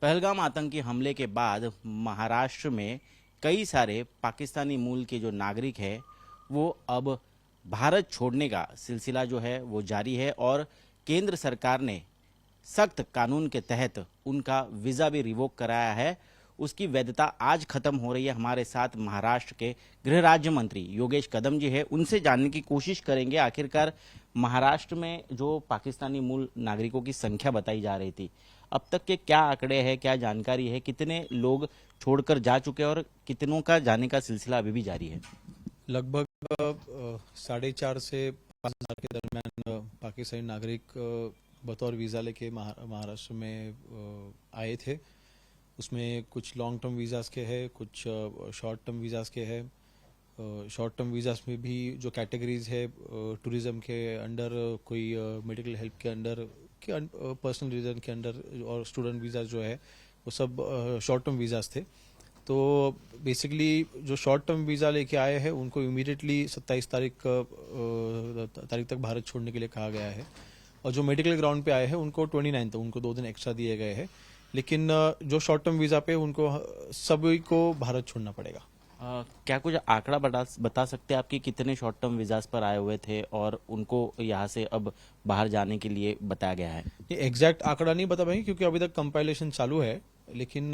पहलगाम आतंकी हमले के बाद महाराष्ट्र में कई सारे पाकिस्तानी मूल के जो नागरिक हैं वो अब भारत छोड़ने का सिलसिला जो है वो जारी है और केंद्र सरकार ने सख्त कानून के तहत उनका वीज़ा भी रिवोक कराया है। उसकी वैधता आज खत्म हो रही है। हमारे साथ महाराष्ट्र के गृह राज्य मंत्री योगेश कदम जी है, उनसे जानने की कोशिश करेंगे आखिरकार महाराष्ट्र में जो पाकिस्तानी मूल नागरिकों की संख्या बताई जा रही थी, अब तक के क्या आंकड़े हैं, क्या जानकारी है, कितने लोग छोड़कर जा चुके हैं और कितनों का जाने का सिलसिला अभी भी जारी है। लगभग 4.5 से 5,000 के दरमियान पाकिस्तानी नागरिक बतौर वीज़ा लेके महाराष्ट्र में आए थे। उसमें कुछ लॉन्ग टर्म वीज़ाज़ के हैं, कुछ शॉर्ट टर्म वीज़ाज़ के हैं। शॉर्ट टर्म वीज़ाज़ में भी जो कैटेगरीज है, टूरिज़्म के अंडर, कोई मेडिकल हेल्प के अंडर, पर्सनल रीज़न के अंडर, और स्टूडेंट वीज़ा जो है वो सब शॉर्ट टर्म वीज़ाज़ थे। तो बेसिकली जो शॉर्ट टर्म वीज़ा लेके आए हैं उनको इमीडिएटली 27 तारीख तक भारत छोड़ने के लिए कहा गया है, और जो मेडिकल ग्राउंड पे आए हैं उनको 29 तक, उनको 2 दिन एक्स्ट्रा दिए गए हैं। लेकिन जो शॉर्ट टर्म वीज़ा पे उनको सभी को भारत छोड़ना पड़ेगा। क्या कुछ आंकड़ा बता सकते हैं आप कि कितने शॉर्ट टर्म वीज़ाज पर आए हुए थे और उनको यहाँ से अब बाहर जाने के लिए बताया गया है? ये एग्जैक्ट आंकड़ा नहीं बता पाएंगे क्योंकि अभी तक कंपाइलेशन चालू है, लेकिन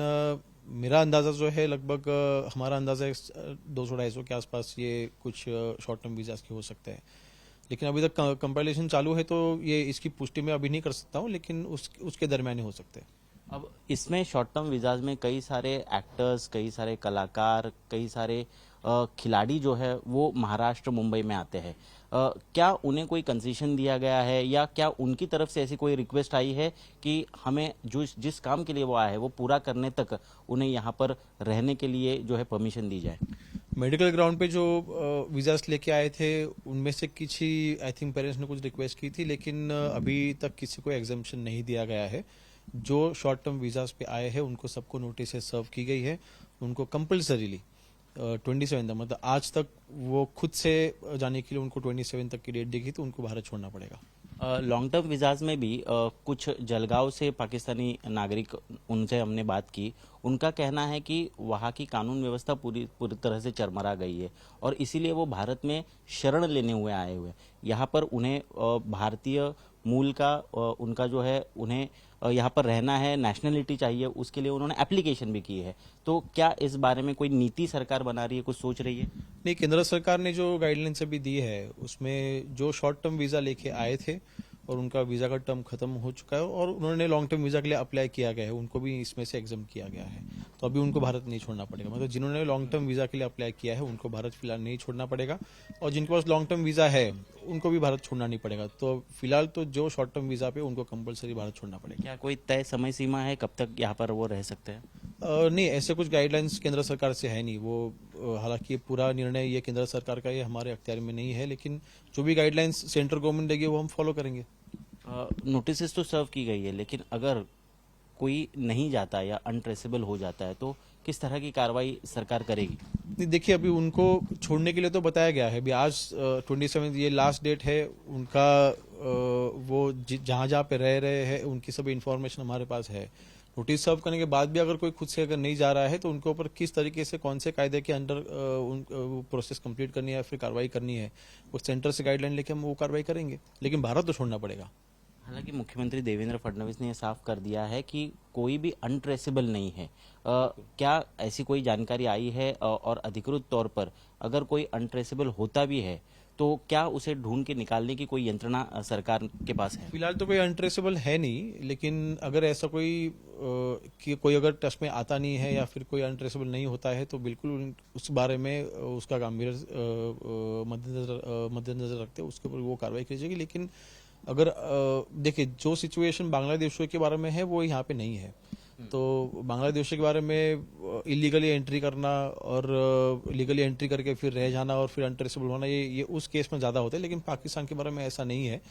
मेरा अंदाज़ा जो है, लगभग हमारा अंदाज़ा 200-250 के आसपास ये कुछ शॉर्ट टर्म वीज़ाज के हो सकते हैं। लेकिन अभी तक कंपाइलेशन चालू है, तो ये इसकी पुष्टि मैं अभी नहीं कर सकता हूँ, लेकिन उसके दरमियान ही हो सकते हैं। अब इसमें शॉर्ट टर्म वीज़ाज में कई सारे एक्टर्स, कई सारे कलाकार, कई सारे खिलाड़ी जो है वो महाराष्ट्र मुंबई में आते हैं। क्या उन्हें कोई कंसेशन दिया गया है या क्या उनकी तरफ से ऐसी कोई रिक्वेस्ट आई है कि हमें जो जिस काम के लिए वो आए हैं वो पूरा करने तक उन्हें यहाँ पर रहने के लिए जो है परमिशन दी जाए? मेडिकल ग्राउंड पे जो वीज़ास लेके आए थे उनमें से किसी आई थिंक पेरेंट्स ने कुछ रिक्वेस्ट की थी, लेकिन अभी तक किसी को एग्जाम्पशन नहीं दिया गया है। जो शॉर्ट टर्म वीज़ास पे आए हैं उनको सबको नोटिस सर्व की गई है। उनको कंपल्सरीली 27 तक, मतलब आज तक, वो खुद से जाने के लिए उनको 27 तक की डेट दी गई, तो उनको भारत छोड़ना पड़ेगा। लॉन्ग टर्म वीज़ाज में भी कुछ जलगांव से पाकिस्तानी नागरिक, उनसे हमने बात की, उनका कहना है कि वहाँ की कानून व्यवस्था पूरी पूरी तरह से चरमरा गई है और इसीलिए वो भारत में शरण लेने हुए आए हुए। यहाँ पर उन्हें भारतीय मूल का उनका जो है, उन्हें यहाँ पर रहना है, नेशनलिटी चाहिए, उसके लिए उन्होंने एप्लीकेशन भी की है। तो क्या इस बारे में कोई नीति सरकार बना रही है, कुछ सोच रही है? नहीं, केंद्र सरकार ने जो गाइडलाइंस अभी दी है उसमें जो शॉर्ट टर्म वीज़ा लेके आए थे और उनका वीज़ा का टर्म खत्म हो चुका है और उन्होंने लॉन्ग टर्म वीज़ा के लिए अप्लाई किया गया है, उनको भी इसमें से एग्जाम किया गया है, तो अभी उनको भारत नहीं छोड़ना पड़ेगा। मतलब जिन्होंने लॉन्ग टर्म वीज़ा के लिए अप्लाई किया है उनको भारत फिलहाल नहीं छोड़ना पड़ेगा, और जिनके पास लॉन्ग टर्म वीज़ा है उनको भी भारत छोड़ना नहीं पड़ेगा। तो फिलहाल तो जो शॉर्ट टर्म वीज़ा पे उनको कंपलसरी भारत छोड़ना पड़ेगा। क्या कोई तय समय सीमा है कब तक यहाँ पर वो रह सकते हैं? नहीं, ऐसे कुछ गाइडलाइंस केंद्र सरकार से है नहीं। वो हालांकि पूरा निर्णय ये केंद्र सरकार का, ये हमारे अख्तियार में नहीं है, लेकिन जो भी गाइडलाइंस सेंट्रल गवर्नमेंट देगी वो हम फॉलो करेंगे। नोटिस तो सर्व की गई है, लेकिन अगर कोई नहीं जाता या अनट्रेसेबल हो जाता है तो किस तरह की कार्रवाई सरकार करेगी? नहीं, देखिए, अभी उनको छोड़ने के लिए तो बताया गया है। अभी आज 27 ये लास्ट डेट है उनका। वो जहाँ जहाँ पे रह रहे हैं उनकी सभी इन्फॉर्मेशन हमारे पास है। नोटिस सर्व करने के बाद भी अगर कोई खुद से अगर नहीं जा रहा है तो उनके ऊपर किस तरीके से, कौन से कायदे के अंडर प्रोसेस कंप्लीट करनी है या फिर कार्रवाई करनी है, वो सेंटर से गाइडलाइन लेके हम वो कार्रवाई करेंगे, लेकिन भारत तो छोड़ना पड़ेगा। हालांकि मुख्यमंत्री देवेंद्र फडणवीस ने यह साफ कर दिया है कि कोई भी अनट्रेसेबल नहीं है। क्या ऐसी कोई जानकारी आई है और अधिकृत तौर पर अगर कोई अनट्रेसेबल होता भी है तो क्या उसे ढूंढ के निकालने की कोई यंत्रणा सरकार के पास है? फिलहाल तो कोई अनट्रेसेबल है नहीं, लेकिन अगर ऐसा कि कोई अगर टच में आता नहीं है या फिर कोई अनट्रेसेबल नहीं होता है तो बिल्कुल उस बारे में उसका गंभीर मद्देनजर रखते उसके ऊपर वो कार्रवाई की जाएगी। लेकिन अगर देखिए, जो सिचुएशन बांग्लादेशियों के बारे में है वो यहाँ पे नहीं है। तो बांग्लादेशियों के बारे में इलीगली एंट्री करना और लीगली एंट्री करके फिर रह जाना और फिर अनट्रेसेबल होना, ये उस केस में ज़्यादा होता है, लेकिन पाकिस्तान के बारे में ऐसा नहीं है।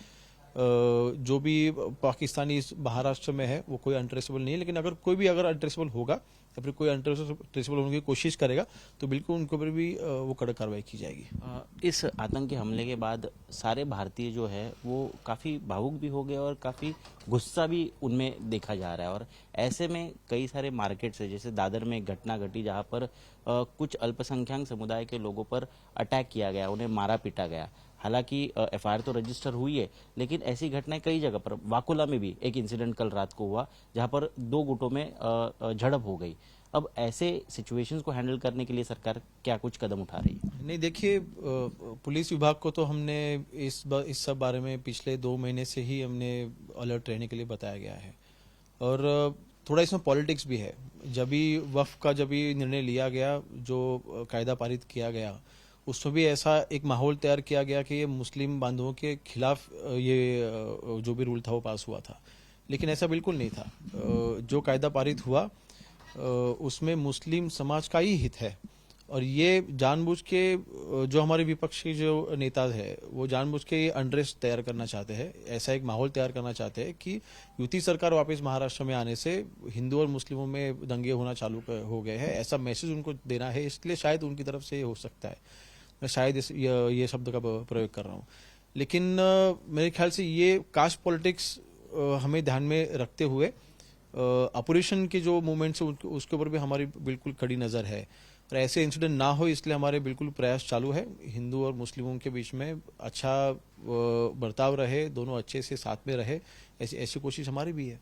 जो भी पाकिस्तानी इस महाराष्ट्र में है वो कोई अनट्रेसेबल नहीं है, लेकिन अगर कोई भी अगर अनट्रेसेबल होगा या फिर कोई अनट्रेसेबल होने की कोशिश करेगा तो बिल्कुल उनके ऊपर भी वो कड़क कार्रवाई की जाएगी। इस आतंकी हमले के बाद सारे भारतीय जो है वो काफ़ी भावुक भी हो गए और काफ़ी गुस्सा भी उनमें देखा जा रहा है। और ऐसे में कई सारे मार्केट्स है, जैसे दादर में एक घटना घटी जहां पर कुछ अल्पसंख्यक समुदाय के लोगों पर अटैक किया गया, उन्हें मारा पीटा गया। हालांकि एफआईआर तो रजिस्टर हुई है, लेकिन ऐसी घटनाएं कई जगह पर, वाकुला में भी एक इंसिडेंट कल रात को हुआ जहां पर दो गुटों में झड़प हो गई। अब ऐसे सिचुएशंस को हैंडल करने के लिए सरकार क्या कुछ कदम उठा रही है? नहीं, देखिए, पुलिस विभाग को तो हमने इस सब बारे में पिछले 2 महीने से ही हमने अलर्ट रहने के लिए बताया गया है। और थोड़ा इसमें पॉलिटिक्स भी है। जब भी वक्फ का जब भी निर्णय लिया गया, जो कायदा पारित किया गया, उसमें भी ऐसा एक माहौल तैयार किया गया कि ये मुस्लिम बांधवों के खिलाफ ये जो भी रूल था वो पास हुआ था, लेकिन ऐसा बिल्कुल नहीं था। जो कायदा पारित हुआ उसमें मुस्लिम समाज का ही हित है। और ये जानबूझ के जो हमारे विपक्ष के जो नेता है वो जानबूझ के अनरेस्ट तैयार करना चाहते हैं, ऐसा एक माहौल तैयार करना चाहते हैं कि युति सरकार वापस महाराष्ट्र में आने से हिंदू और मुस्लिमों में दंगे होना चालू हो गए हैं, ऐसा मैसेज उनको देना है। इसलिए शायद उनकी तरफ से हो सकता है, मैं शायद ये शब्द का प्रयोग कर रहा हूँ। लेकिन मेरे ख्याल से ये कास्ट पॉलिटिक्स हमें ध्यान में रखते हुए ऑपरेशन के जो मूवमेंट्स है उसके ऊपर भी हमारी बिल्कुल कड़ी नज़र है और ऐसे इंसिडेंट ना हो, इसलिए हमारे बिल्कुल प्रयास चालू है। हिंदू और मुस्लिमों के बीच में अच्छा बर्ताव रहे, दोनों अच्छे से साथ में रहे, ऐसी कोशिश हमारी भी है।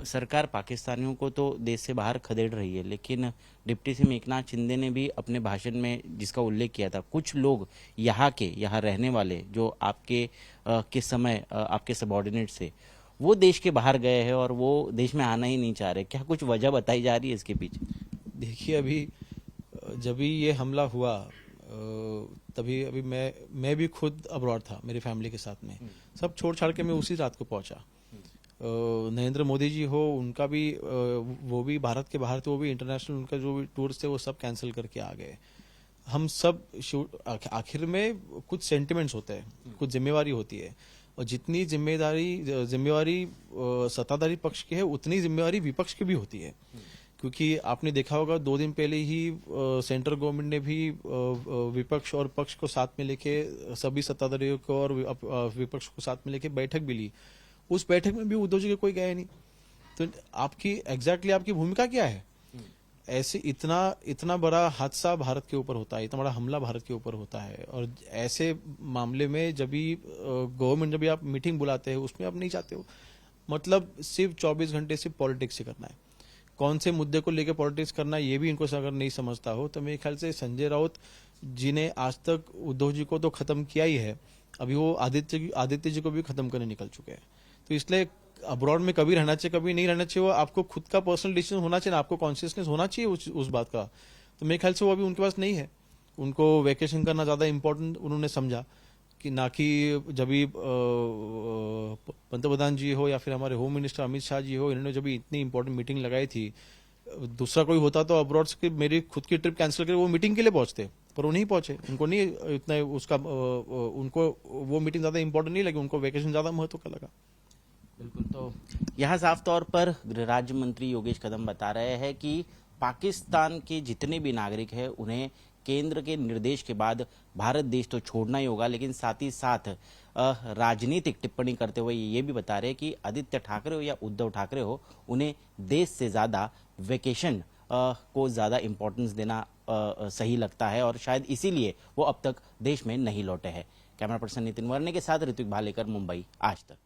सरकार पाकिस्तानियों को तो देश से बाहर खदेड़ रही है, लेकिन डिप्टी सीएम एकनाथ शिंदे ने भी अपने भाषण में जिसका उल्लेख किया था, कुछ लोग यहाँ रहने वाले जो आपके के समय आपके सबॉर्डिनेट थे, वो देश के बाहर गए हैं और वो देश में आना ही नहीं चाह रहे। क्या कुछ वजह बताई जा रही है इसके पीछे? देखिए, अभी जब भी ये हमला हुआ तभी अभी मैं भी खुद अब्रॉड था मेरी फैमिली के साथ में, सब छोड़ छाड़ के मैं उसी रात को पहुंचा। नरेंद्र मोदी जी हो, उनका भी वो भी भारत के बाहर थे, वो भी इंटरनेशनल उनका जो भी टूर्स थे वो सब कैंसिल करके आ गए। हम सब आखिर में कुछ सेंटिमेंट्स होते हैं, कुछ जिम्मेवारी होती है, और जितनी जिम्मेवारी सत्ताधारी पक्ष की है उतनी जिम्मेवारी विपक्ष की भी होती है। क्योंकि आपने देखा होगा 2 दिन पहले ही सेंट्रल गवर्नमेंट ने भी विपक्ष और पक्ष को साथ में लेके, सभी सत्ताधारियों को और विपक्ष को साथ में लेके बैठक भी ली। उस बैठक में भी उद्धव जी के कोई गए नहीं। तो आपकी आपकी भूमिका क्या है? ऐसे इतना बड़ा हादसा भारत के ऊपर होता है, इतना बड़ा हमला भारत के ऊपर होता है, और ऐसे मामले में जब भी गवर्नमेंट जब भी आप मीटिंग बुलाते हैं उसमें आप नहीं जाते हो। मतलब सिर्फ 24 घंटे सिर्फ पॉलिटिक्स ही करना है। कौन से मुद्दे को लेकर पॉलिटिक्स करना है ये भी इनको अगर नहीं समझता हो तो मेरे ख्याल से संजय राउत जी ने आज तक उद्धव जी को तो खत्म किया ही है, अभी वो आदित्य जी को भी खत्म करने निकल चुके हैं। तो इसलिए अब्रॉड में कभी रहना चाहिए, कभी नहीं रहना चाहिए, वो आपको खुद का पर्सनल डिसीजन होना चाहिए, आपको कॉन्शियसनेस होना चाहिए उस बात का। तो मेरे ख्याल से वो अभी उनके पास नहीं है। उनको वैकेशन करना ज्यादा इंपॉर्टेंट उन्होंने समझा कि ना कि जब भी पंतप्रधान जी हो या फिर हमारे होम मिनिस्टर अमित शाह जी हो, इन्होंने जब भी इतनी इंपॉर्टेंट मीटिंग लगाई थी, दूसरा कोई होता तो अब्रॉड से मेरी खुद की ट्रिप कैंसिल करके वो मीटिंग के लिए पहुंचते, पर वो नहीं पहुंचे। उनको नहीं इतना उसका उनको वो मीटिंग ज्यादा इंपॉर्टेंट नहीं लगी, उनको वैकेशन ज्यादा महत्व का लगा। बिल्कुल। तो यहाँ साफ तौर पर गृह राज्य मंत्री योगेश कदम बता रहे हैं कि पाकिस्तान के जितने भी नागरिक हैं उन्हें केंद्र के निर्देश के बाद भारत देश तो छोड़ना ही होगा, लेकिन साथ ही साथ राजनीतिक टिप्पणी करते हुए ये भी बता रहे हैं कि आदित्य ठाकरे हो या उद्धव ठाकरे हो, उन्हें देश से ज्यादा वेकेशन को ज्यादा इंपॉर्टेंस देना सही लगता है और शायद इसीलिए वो अब तक देश में नहीं लौटे हैं। कैमरा पर्सन नितिन वर्णे के साथ ऋत्विक भालेकर, मुंबई आज तक।